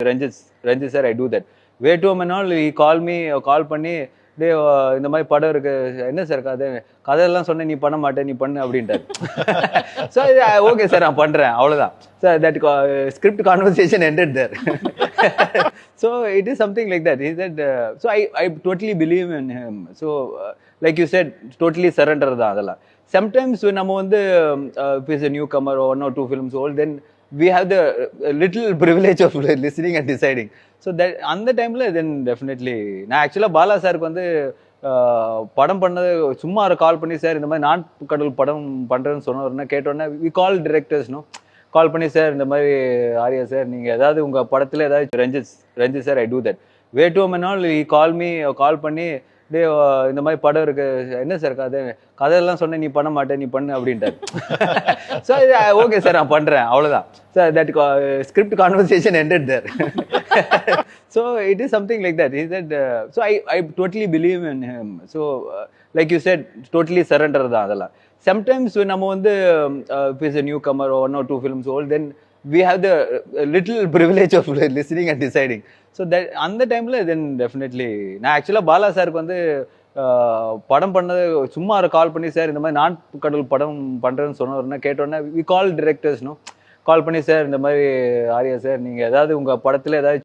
Ranjit sir, I do that. Way to home and all, he call பண்ணி டே இந்த மாதிரி படம் இருக்கு, என்ன சார் கதையெல்லாம் சொன்னேன், நீ பண்ண மாட்டேன், நீ பண்ணு அப்படின்ட்டார். ஸோ ஓகே சார் நான் பண்ணுறேன், அவ்வளோதான் sir. That script conversation ended there. So it is something like that. He said, so I totally believe in him. So like you said, totally surrender தான் அதெல்லாம். Sometimes நம்ம வந்து if is a newcomer or 1 or 2 films old, then we have the little privilege of listening and deciding. So that அந்த டைம்ல then definitely நான் ஆக்சுவலாக பாலா சாருக்கு வந்து படம் பண்ணது சும்மா ஒரு கால் பண்ணி சார் இந்த மாதிரி நான் கடவுள் படம் பண்ணுறேன்னு சொன்னோன்னா கேட்டோன்னே வி கால் டிரெக்டர்ஸ்னோ கால் பண்ணி சார் இந்த மாதிரி ஆரியா சார் நீங்கள் ஏதாவது உங்கள் படத்தில் ஏதாவது Ranjith sir, I do that. Way to home and all, he call பண்ணி டே இந்த மாதிரி படம் இருக்கு, என்ன சார் கதையெல்லாம் சொன்னேன், நீ பண்ண மாட்டேன், நீ பண்ணு அப்படின்ட்டார். ஸோ ஓகே சார் நான் பண்ணுறேன், அவ்வளோதான் sir. That script conversation ended there. So it is something like that. He said, so I totally believe in him. So like you said, totally surrender தான் அதெல்லாம். Sometimes நம்ம வந்து if is a newcomer or 1 or 2 films old, then we have the little privilege of listening and deciding. So that அந்த டைம்ல then definitely நான் ஆக்சுவலாக பாலா சாருக்கு வந்து படம் பண்ணது சும்மா ஒரு கால் பண்ணி சார் இந்த மாதிரி நான் கடவுள் படம் பண்ணுறேன்னு சொன்னோன்னா கேட்டோன்னே வி கால் டிரெக்டர்ஸ்னோ கால் பண்ணி சார் இந்த மாதிரி ஆரியா சார் நீங்கள் ஏதாவது உங்கள் படத்தில் ஏதாவது